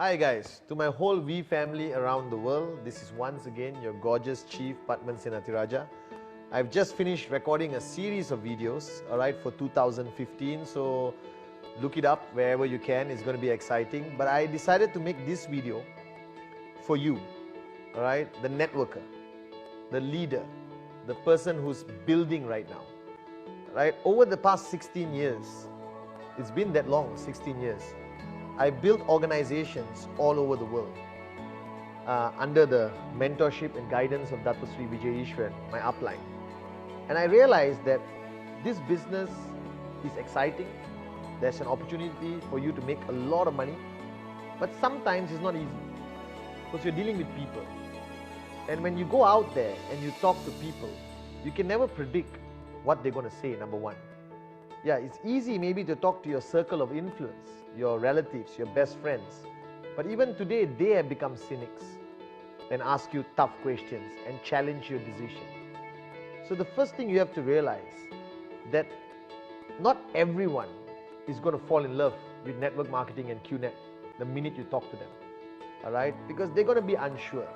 Hi guys, to my whole V family around the world, this is once again your gorgeous Chief Pathman Senathirajah. I've just finished recording a series of videos, alright, for 2015, so look it up wherever you can, it's going to be exciting. But I decided to make this video for you, alright, the networker, the leader, the person who's building right now, right? Over the past 16 years, it's been that long, 16 years. I built organizations all over the world under the mentorship and guidance of Dato Sri Vijay Ishwaran, my upline. And I realized that this business is exciting. There's an opportunity for you to make a lot of money, but sometimes it's not easy because you're dealing with people. And when you go out there and you talk to people, you can never predict what they're going to say, number one. Yeah, it's easy maybe to talk to your circle of influence, your relatives, your best friends. But even today, they have become cynics and ask you tough questions and challenge your decision. So the first thing you have to realize that not everyone is going to fall in love with network marketing and QNet the minute you talk to them. Alright? Because they're going to be unsure.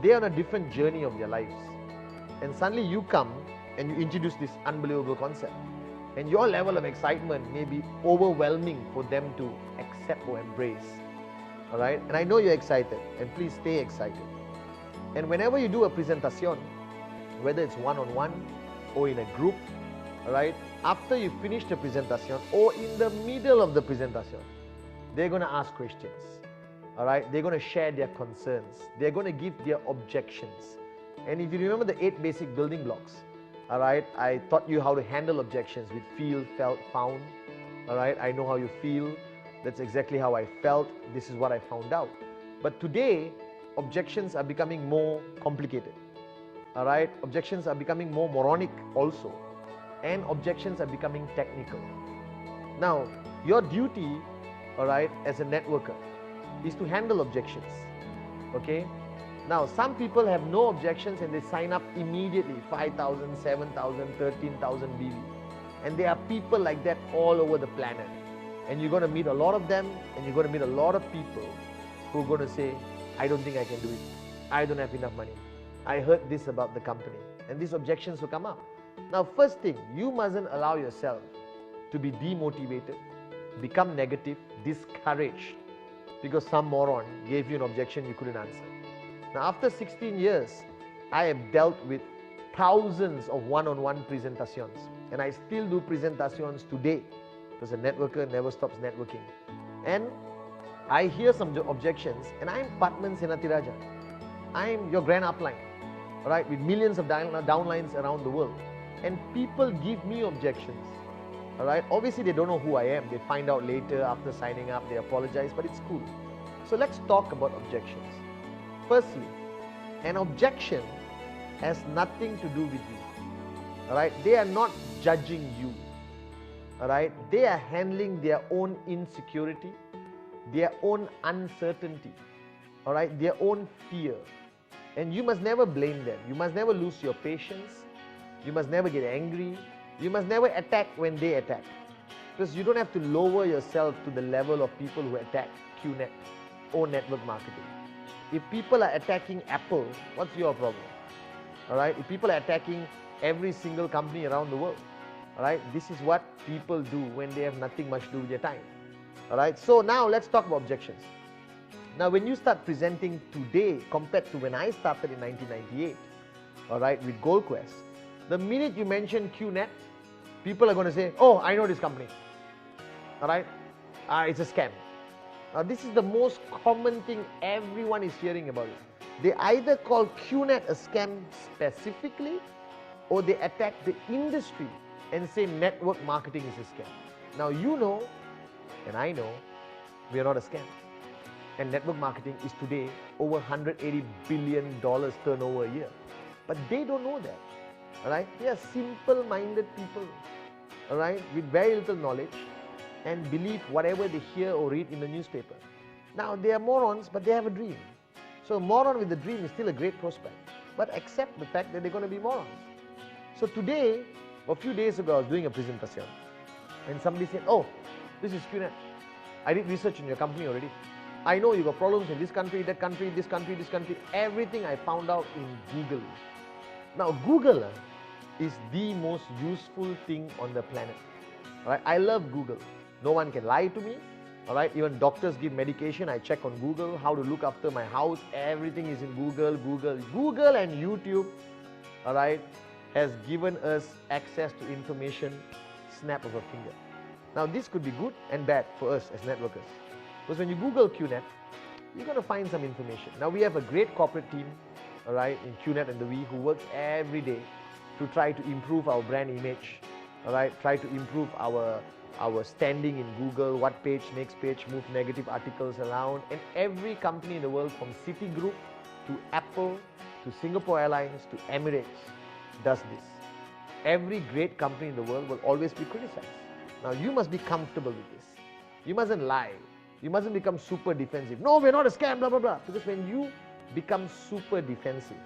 They're on a different journey of their lives. And suddenly you come and you introduce this unbelievable concept. And your level of excitement may be overwhelming for them to accept or embrace. Alright? And I know you're excited, and please stay excited. And whenever you do a presentation, whether it's one-on-one or in a group, alright, after you finish the presentation or in the middle of the presentation, they're going to ask questions. Alright? They're going to share their concerns. They're going to give their objections. And if you remember the 8 basic building blocks, alright, I taught you how to handle objections with feel, felt, found. Alright, I know how you feel. That's exactly how I felt. This is what I found out. But today, objections are becoming more complicated. Alright, objections are becoming more moronic also. And objections are becoming technical. Now, your duty, alright, as a networker is to handle objections. Okay? Now, some people have no objections and they sign up immediately, 5,000, 7,000, 13,000 BV. And there are people like that all over the planet. And you're going to meet a lot of them, and you're going to meet a lot of people who are going to say, I don't think I can do it. I don't have enough money. I heard this about the company. And these objections will come up. Now, first thing, you mustn't allow yourself to be demotivated, become negative, discouraged, because some moron gave you an objection you couldn't answer. Now, after 16 years, I have dealt with thousands of one-on-one presentations, and I still do presentations today because a networker never stops networking. And I hear some objections, and I'm Pathman Senathirajah. I'm your grand upline, right, with millions of downlines around the world. And people give me objections, all right? Obviously, they don't know who I am. They find out later after signing up. They apologize, but it's cool. So let's talk about objections. Firstly, an objection has nothing to do with you. Alright? They are not judging you. Alright? They are handling their own insecurity, their own uncertainty, alright, their own fear. And you must never blame them. You must never lose your patience. You must never get angry. You must never attack when they attack. Because you don't have to lower yourself to the level of people who attack QNet or network marketing. If people are attacking Apple, what's your problem? Alright? If people are attacking every single company around the world, alright? This is what people do when they have nothing much to do with their time. Alright? So now let's talk about objections. Now when you start presenting today compared to when I started in 1998, alright, with Gold Quest, the minute you mention QNet, people are going to say, oh, I know this company. Alright? It's a scam. Now, this is the most common thing everyone is hearing about it. They either call QNet a scam specifically, or they attack the industry and say network marketing is a scam. Now, you know, and I know, we are not a scam. And network marketing is today over $180 billion turnover a year. But they don't know that. Alright? They are simple-minded people, alright, with very little knowledge, and believe whatever they hear or read in the newspaper. Now, they are morons, but they have a dream. So a moron with a dream is still a great prospect. But accept the fact that they're going to be morons. So today, a few days ago, I was doing a presentation, and somebody said, oh, this is QNet. I did research in your company already. I know you got problems in this country, that country, this country, this country. Everything I found out in Google. Now, Google is the most useful thing on the planet. All right? I love Google. No one can lie to me. All right? Even doctors give medication. I check on Google how to look after my house. Everything is in Google. Google and YouTube, all right, has given us access to information snap of a finger. Now, this could be good and bad for us as networkers. Because when you Google QNet, you're going to find some information. Now, we have a great corporate team, all right, in QNet and the We who works every day to try to improve our brand image, all right, try to improve our standing in Google, what page, next page, move negative articles around. And every company in the world, from Citigroup to Apple to Singapore Airlines to Emirates, does this. Every great company in the world will always be criticized. Now, you must be comfortable with this. You mustn't lie. You mustn't become super defensive. No, we're not a scam, blah, blah, blah. Because when you become super defensive,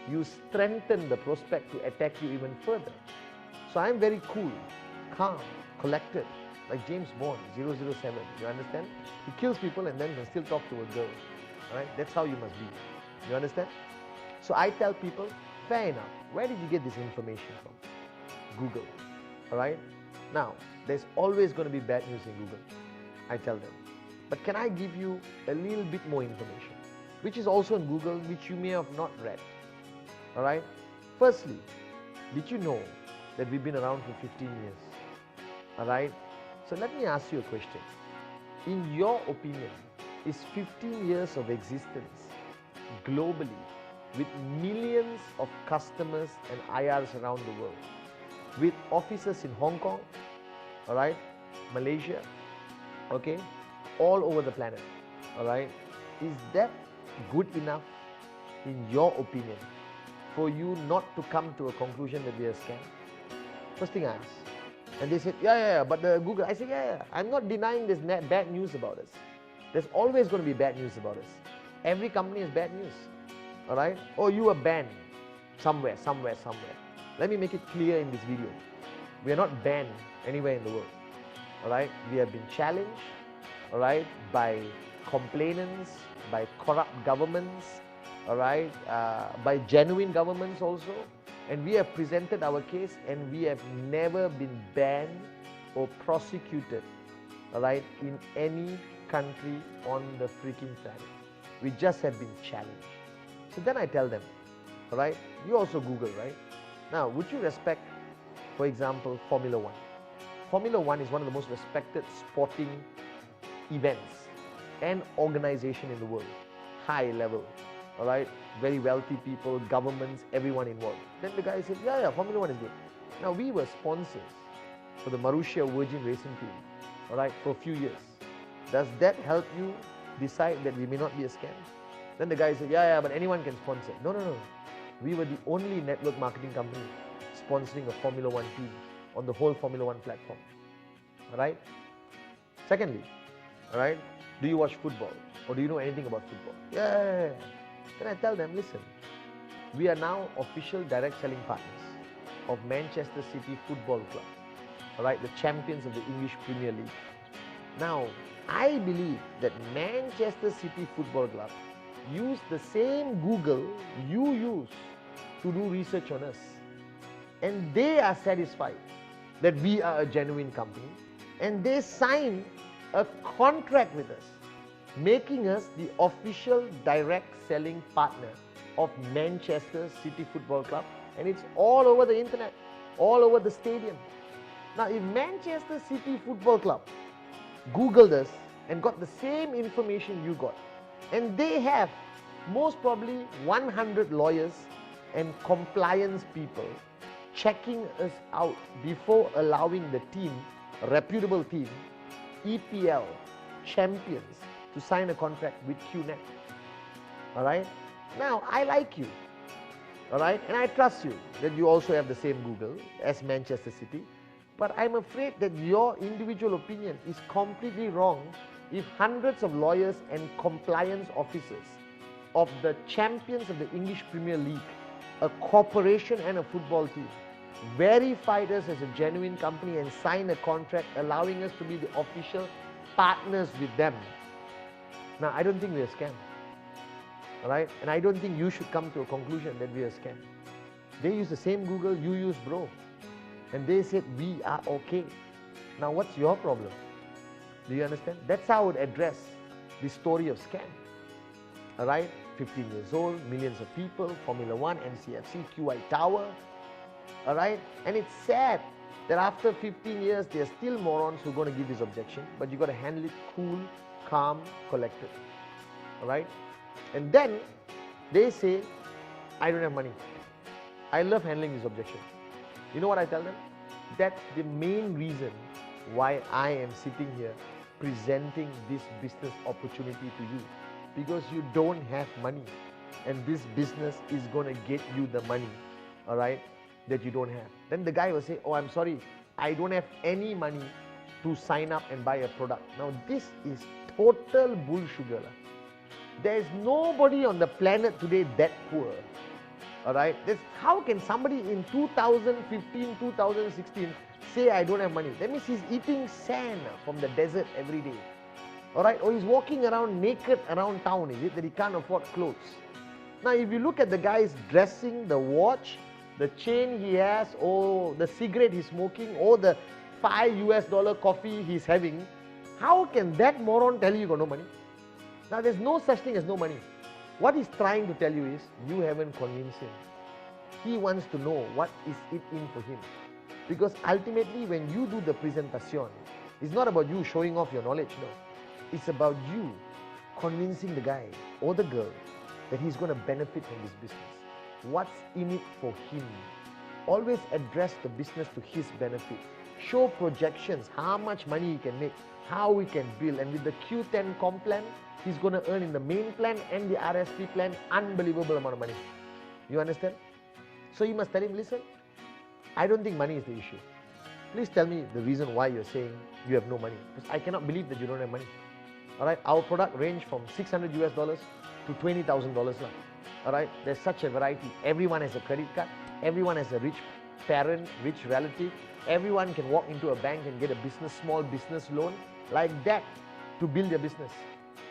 you strengthen the prospect to attack you even further. So I'm very cool, calm, collected, like James Bond, 007, you understand? He kills people and then can still talk to a girl, all right? That's how you must be, you understand? So I tell people, fair enough, where did you get this information from? Google, all right? Now, there's always going to be bad news in Google, I tell them. But can I give you a little bit more information, which is also in Google, which you may have not read, all right? Firstly, did you know that we've been around for 15 years? All right? So let me ask you a question. In your opinion, is 15 years of existence globally with millions of customers and IRs around the world, with offices in Hong Kong, all right, Malaysia, okay, all over the planet, all right, is that good enough in your opinion for you not to come to a conclusion that we are a scam? First thing I asked. And they said, yeah, but the Google, I said, yeah, I'm not denying there's bad news about us. There's always going to be bad news about us. Every company has bad news, all right? Oh, you were banned somewhere. Let me make it clear in this video. We are not banned anywhere in the world, all right? We have been challenged, all right, by complainants, by corrupt governments, all right, by genuine governments also. And we have presented our case and we have never been banned or prosecuted, all right, in any country on the freaking planet. We just have been challenged. So then I tell them, all right, you also Google, right? Now, would you respect, for example, Formula 1? Formula 1 is one of the most respected sporting events and organization in the world, high level. All right, very wealthy people, governments, everyone involved. Then the guy said, yeah, Formula 1 is good. Now, we were sponsors for the Marussia Virgin Racing Team, all right, for a few years. Does that help you decide that we may not be a scam? Then the guy said, yeah, but anyone can sponsor. No. We were the only network marketing company sponsoring a Formula 1 team on the whole Formula 1 platform, all right? Secondly, all right, do you watch football or do you know anything about football? Yeah. Then I tell them, listen, we are now official direct selling partners of Manchester City Football Club, all right, the champions of the English Premier League. Now, I believe that Manchester City Football Club use the same Google you use to do research on us. And they are satisfied that we are a genuine company. And they sign a contract with us, making us the official direct selling partner of Manchester City Football Club. And it's all over the internet, all over the stadium. Now, if Manchester City Football Club Googled us and got the same information you got, and they have most probably 100 lawyers and compliance people checking us out before allowing the team, a reputable team, EPL champions, to sign a contract with QNet. All right? Now, I like you. All right? And I trust you that you also have the same Google as Manchester City. But I'm afraid that your individual opinion is completely wrong if hundreds of lawyers and compliance officers of the champions of the English Premier League, a corporation and a football team, verified us as a genuine company and signed a contract allowing us to be the official partners with them. Now, I don't think we're a scam. Alright? And I don't think you should come to a conclusion that we're a scam. They use the same Google you use, bro. And they said we are okay. Now, what's your problem? Do you understand? That's how I would address the story of scam. Alright? 15 years old, millions of people, Formula 1, NCFC, QI Tower. Alright? And it's sad that after 15 years, there are still morons who are going to give this objection, but you got to handle it cool, calm, collected. Alright? And then they say, I don't have money. I love handling this objection. You know what I tell them? That's the main reason why I am sitting here presenting this business opportunity to you. Because you don't have money. And this business is going to get you the money. Alright? That you don't have. Then the guy will say, oh, I'm sorry, I don't have any money to sign up and buy a product. Now, this is total bullsugar. There is nobody on the planet today that poor. Alright? How can somebody in 2015, 2016 say I don't have money? That means he's eating sand from the desert every day. Alright? Or he's walking around naked around town, is it? That he can't afford clothes. Now, if you look at the guy's dressing, the watch, the chain he has, or the cigarette he's smoking, or the $5 coffee he's having, how can that moron tell you got no money? Now, there's no such thing as no money. What he's trying to tell you is, you haven't convinced him. He wants to know what is it in for him. Because ultimately, when you do the presentation, it's not about you showing off your knowledge, no. It's about you convincing the guy or the girl that he's going to benefit from this business. What's in it for him? Always address the business to his benefit. Show projections, how much money he can make, how he can build. And with the Q10 comp plan, he's going to earn in the main plan and the RSP plan unbelievable amount of money. You understand? So you must tell him, listen, I don't think money is the issue. Please tell me the reason why you're saying you have no money. Because I cannot believe that you don't have money. Alright, our product range from $600 to $20,000. Alright, there's such a variety. Everyone has a credit card. Everyone has a rich parent, rich relative. Everyone can walk into a bank and get a small business loan like that to build your business.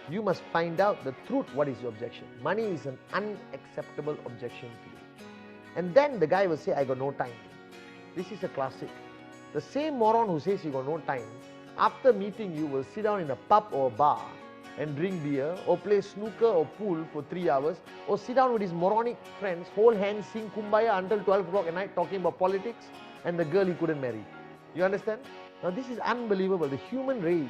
You must find out the truth. What is your objection? Money is an unacceptable objection to you. And then the guy will say, I got no time. This is a classic. The same moron who says you got no time, after meeting you will sit down in a pub or a bar and drink beer or play snooker or pool for 3 hours, or sit down with his moronic friends, hold hands, sing Kumbaya until 12 o'clock at night talking about politics and the girl he couldn't marry. You understand? Now this is unbelievable. The human race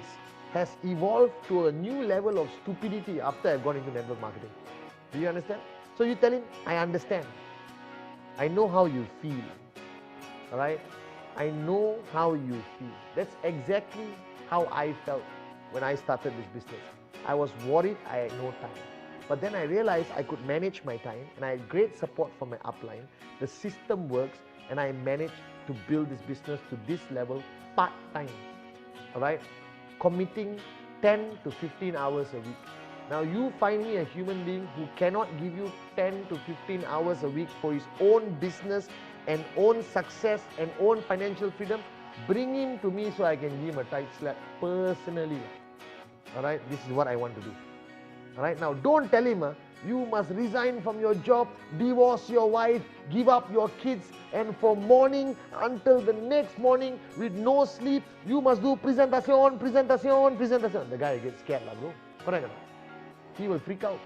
has evolved to a new level of stupidity after I've gone into network marketing. Do you understand? So you tell him, I understand. I know how you feel. Alright? I know how you feel. That's exactly how I felt when I started this business. I was worried I had no time. But then I realized I could manage my time and I had great support from my upline. The system works and I managed to build this business to this level part-time. Alright? Committing 10 to 15 hours a week. Now you find me a human being who cannot give you 10 to 15 hours a week for his own business and own success and own financial freedom. Bring him to me so I can give him a tight slap personally. Alright, this is what I want to do. Alright, now don't tell him, you must resign from your job, divorce your wife, give up your kids, and from morning until the next morning with no sleep, you must do presentation, presentation, presentation. The guy gets scared, bro. Correct or not? He will freak out.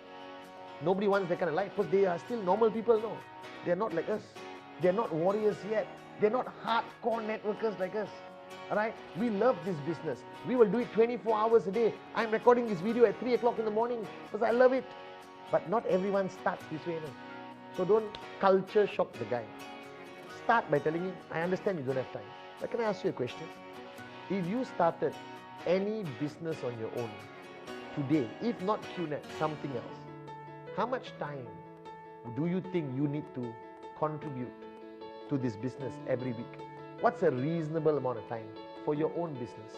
Nobody wants that kind of life because they are still normal people, no. They are not like us. They are not warriors yet. They are not hardcore networkers like us. Alright? We love this business. We will do it 24 hours a day. I'm recording this video at 3 o'clock in the morning because I love it. But not everyone starts this way. No? So don't culture shock the guy. Start by telling him, I understand you don't have time. But can I ask you a question? If you started any business on your own today, if not QNet, something else, how much time do you think you need to contribute to this business every week? What's a reasonable amount of time for your own business?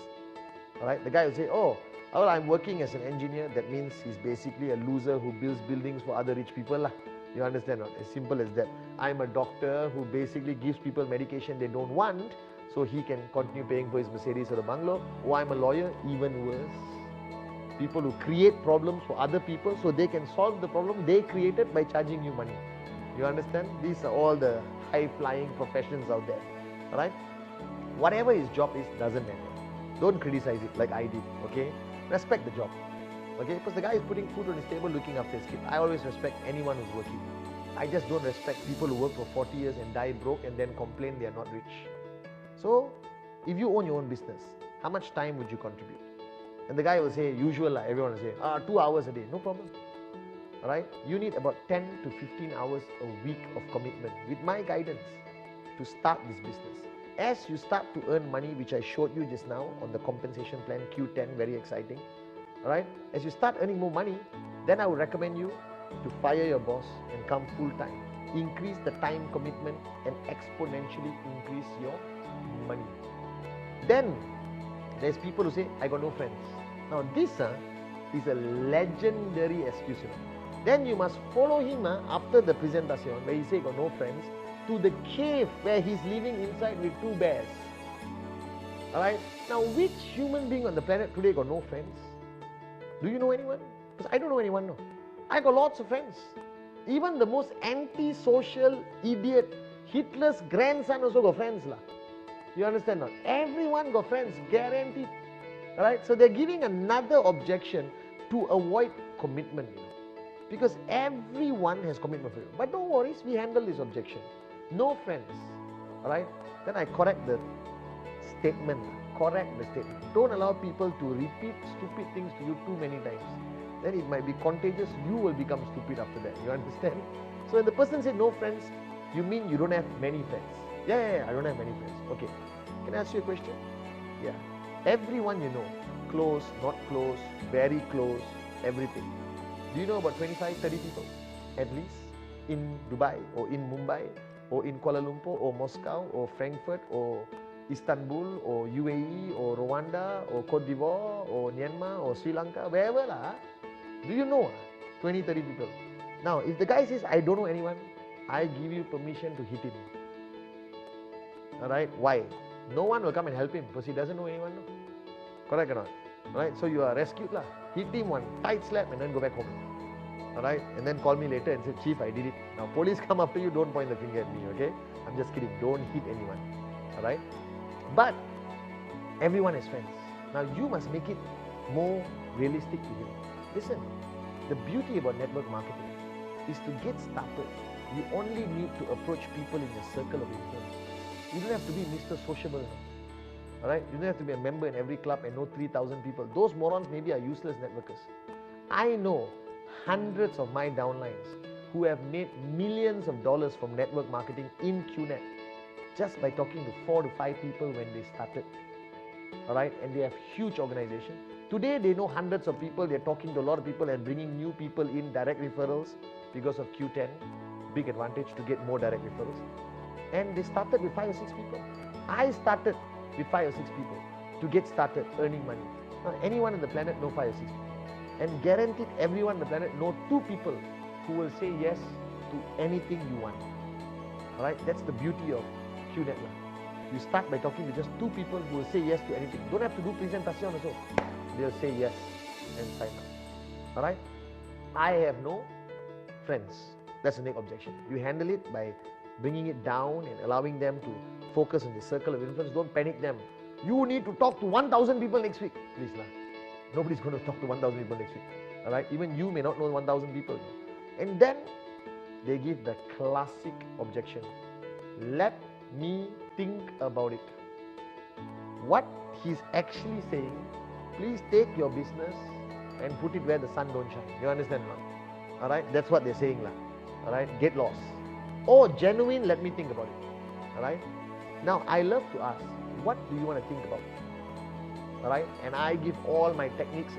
Alright, the guy will say, oh, well, I'm working as an engineer. That means he's basically a loser who builds buildings for other rich people. You understand? Not as simple as that. I'm a doctor who basically gives people medication they don't want so he can continue paying for his Mercedes or the bungalow. Or I'm a lawyer, even worse. people who create problems for other people so they can solve the problem they created by charging you money. You understand? These are all the high-flying professions out there. Alright? Whatever his job is, doesn't matter. Don't criticize it like I did, okay? Respect the job, okay? Because the guy is putting food on his table, looking after his kid. I always respect anyone who's working. I just don't respect people who work for 40 years and die broke and then complain they are not rich. So, if you own your own business, how much time would you contribute? And the guy will say, usual, everyone will say, 2 hours a day, no problem. Alright? You need about 10 to 15 hours a week of commitment with my guidance to start this business. As you start to earn money, which I showed you just now on the compensation plan Q10, very exciting. Alright? As you start earning more money, then I would recommend you to fire your boss and come full time. Increase the time commitment and exponentially increase your money. Then, there's people who say, I got no friends. Now this is a legendary excuse. Then you must follow him after the presentation where he say got no friends to the cave where he's living inside with 2 bears. Alright? Now which human being on the planet today got no friends? Do you know anyone? Because I don't know anyone, no. I got lots of friends. Even the most anti-social idiot, Hitler's grandson also got friends. You understand not? Everyone got friends, guaranteed. Alright? So they're giving another objection to avoid commitment. Because everyone has commitment for you. But don't worry, we handle this objection. No friends. Alright? Then I correct the statement. Correct the statement. Don't allow people to repeat stupid things to you too many times. Then it might be contagious. You will become stupid after that. You understand? So when the person said no friends, you mean you don't have many friends. Yeah, I don't have many friends. Okay. Can I ask you a question? Yeah. Everyone you know, close, not close, very close, everything. Do you know about 25, 30 people? At least in Dubai or in Mumbai or in Kuala Lumpur or Moscow or Frankfurt or Istanbul or UAE or Rwanda or Cote d'Ivoire or Myanmar or Sri Lanka, wherever do you know 20, 30 people? Now, if the guy says, I don't know anyone, I give you permission to hit him. Alright? Why? No one will come and help him because he doesn't know anyone. No? Correct or not? Alright? So you are rescued. Hit him one tight slap and then go back home. Alright? And then call me later and say, Chief, I did it. Now, police come after you, don't point the finger at me, okay? I'm just kidding. Don't hit anyone. Alright? But everyone has friends. Now, you must make it more realistic to him. Listen, the beauty about network marketing is to get started. You only need to approach people in your circle of influence. You don't have to be Mr. Sociable. Alright? You don't have to be a member in every club and know 3,000 people. Those morons maybe are useless networkers. I know hundreds of my downlines who have made millions of dollars from network marketing in QNet just by talking to 4 to 5 people when they started. Alright? And they have huge organization. Today they know hundreds of people, they're talking to a lot of people and bringing new people in, direct referrals because of Q10. Big advantage to get more direct referrals. And they started with 5 or 6 people. I started with 5 or 6 people to get started earning money. Now, anyone on the planet know 5 or 6 people. And guaranteed everyone on the planet know 2 people who will say yes to anything you want. Alright, that's the beauty of QNet. You start by talking to just 2 people who will say yes to anything. Don't have to do presentation also. They'll say yes and sign up. Alright? I have no friends. That's the next objection. You handle it by bringing it down and allowing them to focus on the circle of influence. Don't panic them. You need to talk to 1,000 people next week. Please, nobody's going to talk to 1,000 people next week. Alright? Even you may not know 1,000 people. And then they give the classic objection. Let me think about it. What he's actually saying, please take your business and put it where the sun don't shine. You understand now? Alright? That's what they're saying. Alright? Get lost. Or genuine, let me think about it. Alright? Now, I love to ask, what do you want to think about? Alright? And I give all my techniques.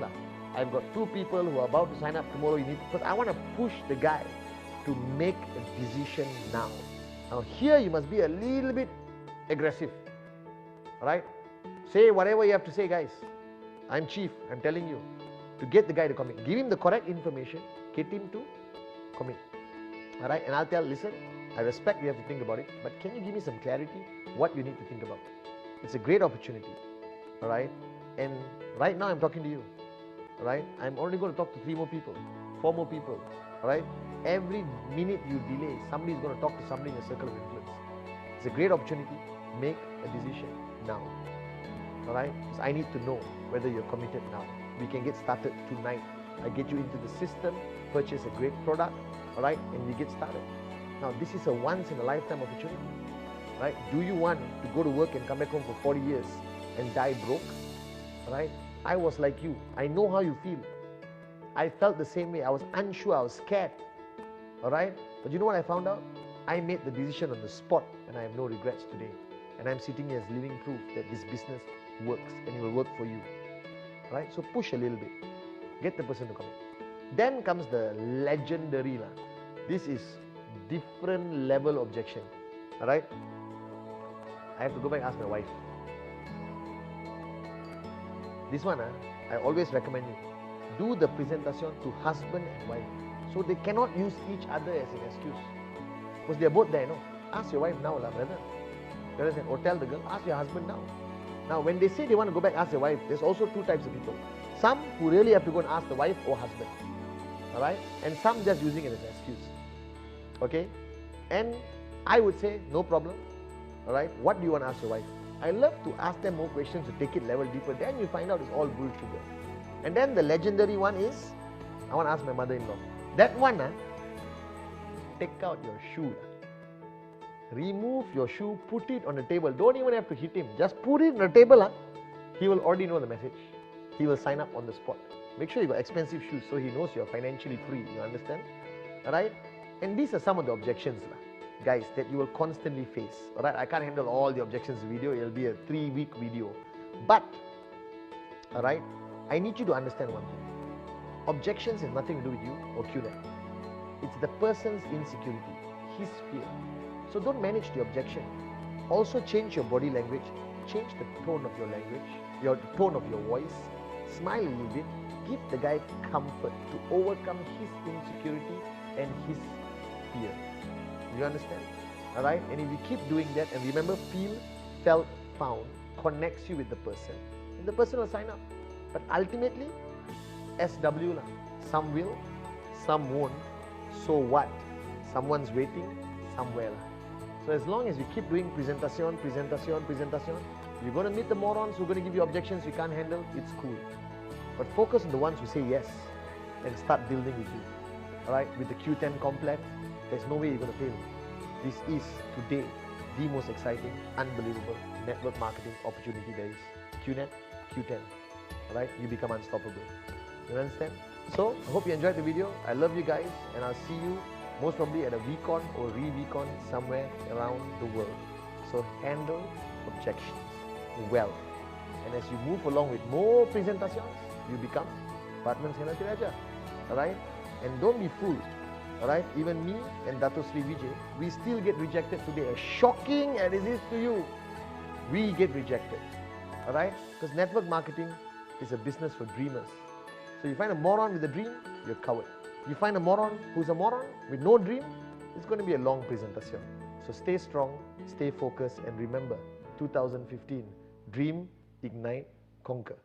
I've got 2 people who are about to sign up tomorrow. Because I want to push the guy to make a decision now. Now, here you must be a little bit aggressive. Alright? Say whatever you have to say, guys. I'm chief, I'm telling you, to get the guy to commit. Give him the correct information, get him to commit. Alright, and I'll tell, listen, I respect you have to think about it, but can you give me some clarity what you need to think about? It's a great opportunity. Alright, and right now I'm talking to you. right? I'm only going to talk to 3 more people, 4 more people, right? Every minute you delay, somebody is going to talk to somebody in your circle of influence. It's a great opportunity. Make a decision now, all right? Because I need to know whether you're committed now. We can get started tonight. I get you into the system, purchase a great product, all right, and you get started. Now, this is a once-in-a-lifetime opportunity, right? Do you want to go to work and come back home for 40 years and die broke, all right? I was like you. I know how you feel. I felt the same way. I was unsure. I was scared, all right? But you know what I found out? I made the decision on the spot, and I have no regrets today. And I'm sitting here as living proof that this business works, and it will work for you, all right? So push a little bit. Get the person to come in. Then comes the legendary lah. This is different level objection, all right? I have to go back and ask my wife. This one, I always recommend you. Do the presentation to husband and wife. So they cannot use each other as an excuse. Because they are both there, no? Ask your wife now, lah, brother. You understand? Or tell the girl, ask your husband now. Now, when they say they want to go back, ask their wife, there's also 2 types of people. Some who really have to go and ask the wife or husband, all right? And some just using it as an excuse, okay? And I would say, no problem, all right? What do you want to ask your wife? I love to ask them more questions to take it level deeper. Then you find out it's all bull sugar. And then the legendary one is, I want to ask my mother-in-law. That one, take out your shoe. Remove your shoe, put it on the table. Don't even have to hit him. Just put it on the table. He will already know the message. He will sign up on the spot. Make sure you got expensive shoes so he knows you're financially free. You understand? Alright? And these are some of the objections, guys, that you will constantly face. Alright? I can't handle all the objections video. It'll be a 3-week video. But, alright, I need you to understand one thing. Objections has nothing to do with you or QNet. It's the person's insecurity, his fear. So don't manage the objection. Also change your body language. Change the tone of your language, your tone of your voice. Smile a little bit. Give the guy comfort to overcome his insecurity and his fear. You understand? Alright? And if you keep doing that, and remember, feel, felt, found connects you with the person, and the person will sign up. But ultimately, SW lah. Some will, some won't. So what? Someone's waiting somewhere lah. So as long as you keep doing presentation, you're going to meet the morons who are going to give you objections you can't handle. It's cool. But focus on the ones who say yes and start building with you. Alright? With the Q10 complex, there's no way you're going to fail. This is today the most exciting, unbelievable network marketing opportunity there is. QNet, Q10. Alright? You become unstoppable. You understand? So, I hope you enjoyed the video. I love you guys, and I'll see you most probably at a VCon or re-VCon somewhere around the world. So handle objections well. And as you move along with more presentations, you become Pathman Senathirajah. Alright? And don't be fooled. Alright? Even me and Dato Sri Vijay, we still get rejected today. As shocking as it is to you, we get rejected. Alright? Because network marketing is a business for dreamers. So you find a moron with a dream, you're covered. You find a moron who's a moron with no dream, it's going to be a long presentation. So stay strong, stay focused, and remember, 2015, dream, ignite, conquer.